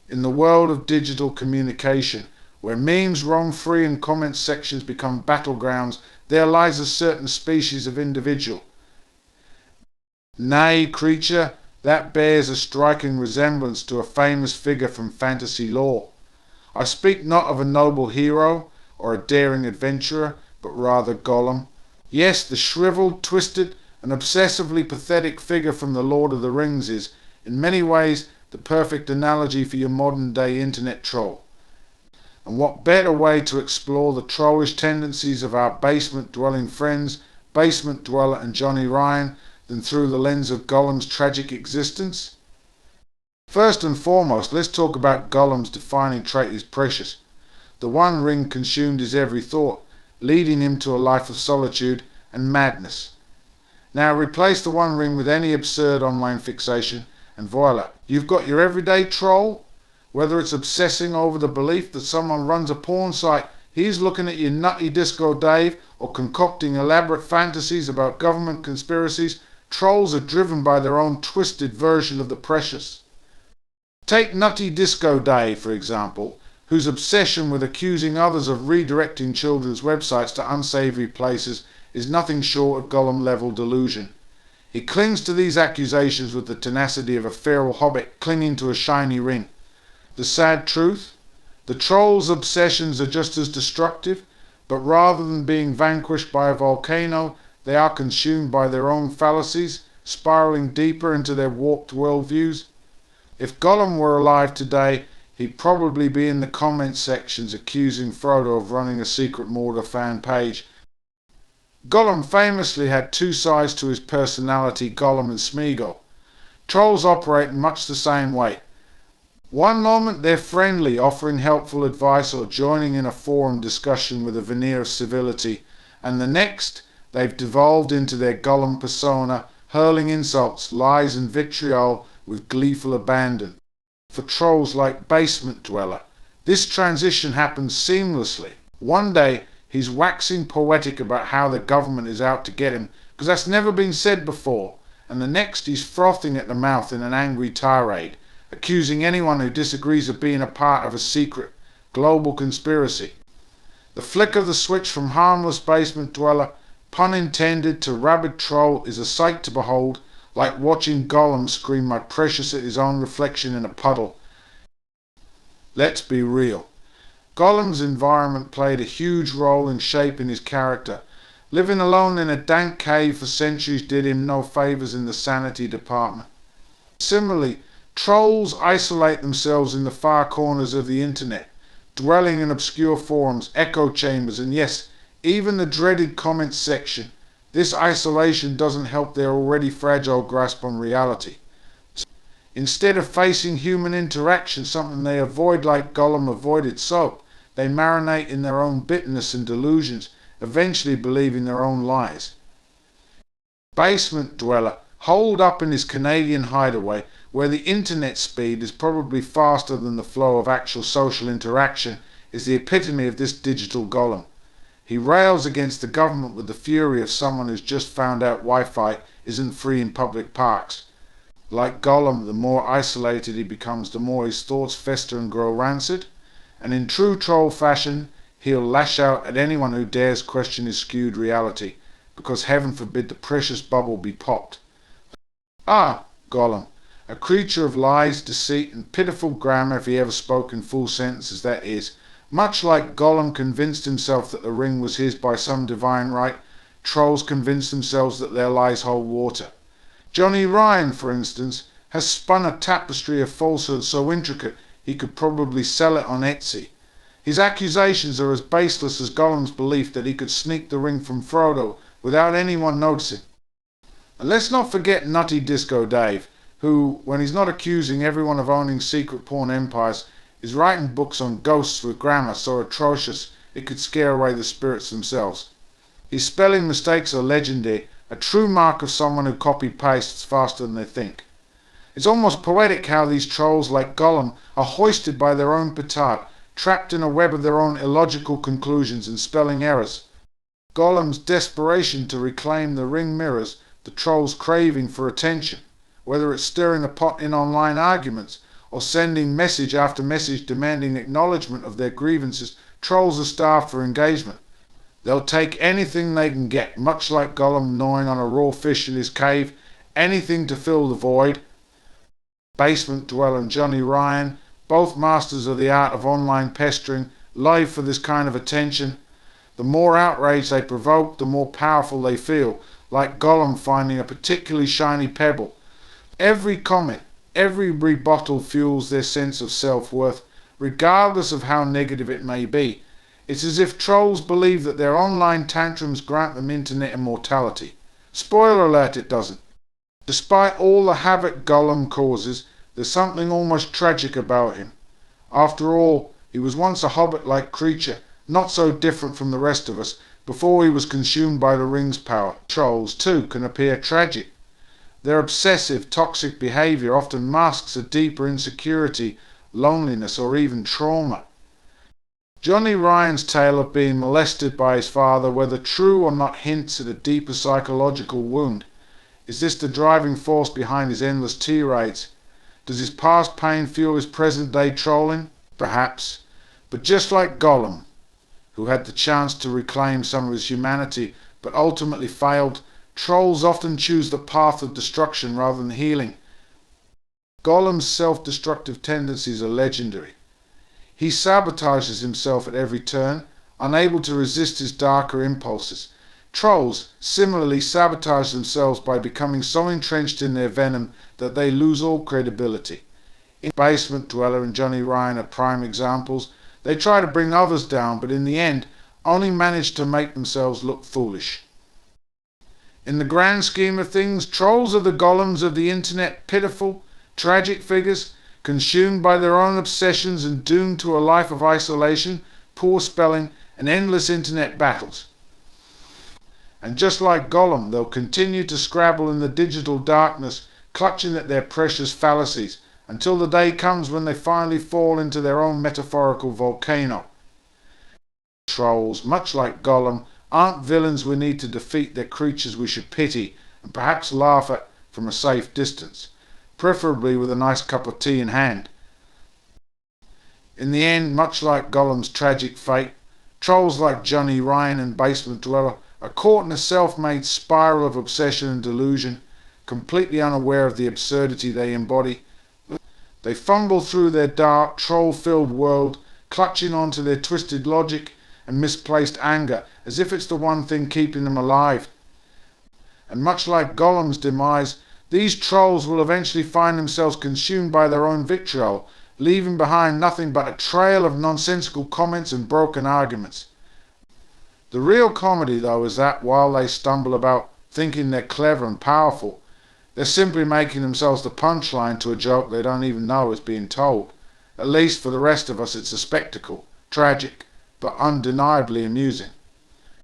In the world of digital communication, where memes roam free and comment sections become battlegrounds, there lies a certain species of individual, nay, creature, that bears a striking resemblance to a famous figure from fantasy lore. I speak not of a noble hero or a daring adventurer, but rather Gollum. Yes, the shriveled, twisted, and obsessively pathetic figure from the Lord of the Rings is, in many ways, the perfect analogy for your modern-day internet troll. And what better way to explore the trollish tendencies of our basement-dwelling friends, Basement Dweller and Jonnie-Ryan, than through the lens of Gollum's tragic existence? First and foremost, let's talk about Gollum's defining trait is precious. The One Ring consumed his every thought, leading him to a life of solitude and madness. Now replace the One Ring with any absurd online fixation, and voila, you've got your everyday troll. Whether it's obsessing over the belief that someone runs a porn site, he's looking at your Nutty Disco Dave, or concocting elaborate fantasies about government conspiracies, trolls are driven by their own twisted version of the precious. Take Nutty Disco Dave, for example, whose obsession with accusing others of redirecting children's websites to unsavory places is nothing short of Gollum-level delusion. He clings to these accusations with the tenacity of a feral hobbit clinging to a shiny ring. The sad truth? The troll's obsessions are just as destructive, but rather than being vanquished by a volcano, they are consumed by their own fallacies, spiraling deeper into their warped worldviews. If Gollum were alive today, he'd probably be in the comment sections accusing Frodo of running a secret Mordor fan page. Gollum famously had two sides to his personality, Gollum and Smeagol. Trolls operate in much the same way. One moment they're friendly, offering helpful advice or joining in a forum discussion with a veneer of civility, and the next they've devolved into their Gollum persona, hurling insults, lies and vitriol with gleeful abandon. For trolls like Basement Dweller, this transition happens seamlessly. One day he's waxing poetic about how the government is out to get him, because that's never been said before, and the next he's frothing at the mouth in an angry tirade, accusing anyone who disagrees of being a part of a secret global conspiracy. The flick of the switch from harmless basement dweller, pun intended, to rabid troll is a sight to behold, like watching Gollum scream "my precious" at his own reflection in a puddle. Let's be real. Gollum's environment played a huge role in shaping his character. Living alone in a dank cave for centuries did him no favours in the sanity department. Similarly, trolls isolate themselves in the far corners of the internet, dwelling in obscure forums, echo chambers, and yes, even the dreaded comments section. This isolation doesn't help their already fragile grasp on reality. Instead of facing human interaction, something they avoid like Gollum avoided soap, they marinate in their own bitterness and delusions, eventually believing their own lies. Basement Dweller, holed up in his Canadian hideaway, where the internet speed is probably faster than the flow of actual social interaction, is the epitome of this digital Gollum. He rails against the government with the fury of someone who's just found out Wi-Fi isn't free in public parks. Like Gollum, the more isolated he becomes, the more his thoughts fester and grow rancid, and in true troll fashion, he'll lash out at anyone who dares question his skewed reality, because heaven forbid the precious bubble be popped. Ah, Gollum, a creature of lies, deceit, and pitiful grammar, if he ever spoke in full sentences, that is. Much like Gollum convinced himself that the ring was his by some divine right, trolls convince themselves that their lies hold water. Jonnie-Ryan, for instance, has spun a tapestry of falsehood so intricate he could probably sell it on Etsy. His accusations are as baseless as Gollum's belief that he could sneak the ring from Frodo without anyone noticing. And let's not forget Nutty Disco Dave, who, when he's not accusing everyone of owning secret porn empires, is writing books on ghosts with grammar so atrocious it could scare away the spirits themselves. His spelling mistakes are legendary, a true mark of someone who copy-pastes faster than they think. It's almost poetic how these trolls like Gollum are hoisted by their own petard, trapped in a web of their own illogical conclusions and spelling errors. Gollum's desperation to reclaim the ring mirrors the troll's craving for attention, whether it's stirring the pot in online arguments or sending message after message demanding acknowledgement of their grievances, trolls are starved for engagement. They'll take anything they can get, much like Gollum gnawing on a raw fish in his cave, anything to fill the void. Basement Dweller and Jonnie-Ryan, both masters of the art of online pestering, live for this kind of attention. The more outrage they provoke, the more powerful they feel, like Gollum finding a particularly shiny pebble. Every comment, every rebuttal fuels their sense of self-worth, regardless of how negative it may be. It's as if trolls believe that their online tantrums grant them internet immortality. Spoiler alert, it doesn't. Despite all the havoc Gollum causes, there's something almost tragic about him. After all, he was once a hobbit-like creature, not so different from the rest of us, before he was consumed by the ring's power. Trolls, too, can appear tragic. Their obsessive, toxic behavior often masks a deeper insecurity, loneliness, or even trauma. Jonnie-Ryan's tale of being molested by his father, whether true or not, hints at a deeper psychological wound. Is this the driving force behind his endless tirades? Does his past pain fuel his present-day trolling? Perhaps. But just like Gollum, who had the chance to reclaim some of his humanity but ultimately failed, trolls often choose the path of destruction rather than healing. Gollum's self-destructive tendencies are legendary. He sabotages himself at every turn, unable to resist his darker impulses. Trolls similarly sabotage themselves by becoming so entrenched in their venom that they lose all credibility. In Basement Dweller and Jonnie-Ryan are prime examples. They try to bring others down, but in the end only manage to make themselves look foolish. In the grand scheme of things, trolls are the Gollums of the internet, pitiful, tragic figures, consumed by their own obsessions and doomed to a life of isolation, poor spelling, and endless internet battles. And just like Gollum, they'll continue to scrabble in the digital darkness, clutching at their precious fallacies, until the day comes when they finally fall into their own metaphorical volcano. Trolls, much like Gollum, aren't villains we need to defeat. They're creatures we should pity and perhaps laugh at from a safe distance, preferably with a nice cup of tea in hand. In the end, much like Gollum's tragic fate, trolls like Jonnie-Ryan and Basement Dweller are caught in a self-made spiral of obsession and delusion, completely unaware of the absurdity they embody. They fumble through their dark, troll-filled world, clutching onto their twisted logic and misplaced anger, as if it's the one thing keeping them alive. And much like Gollum's demise, these trolls will eventually find themselves consumed by their own vitriol, leaving behind nothing but a trail of nonsensical comments and broken arguments. The real comedy, though, is that while they stumble about thinking they're clever and powerful, they're simply making themselves the punchline to a joke they don't even know is being told. At least for the rest of us, it's a spectacle, tragic, but undeniably amusing.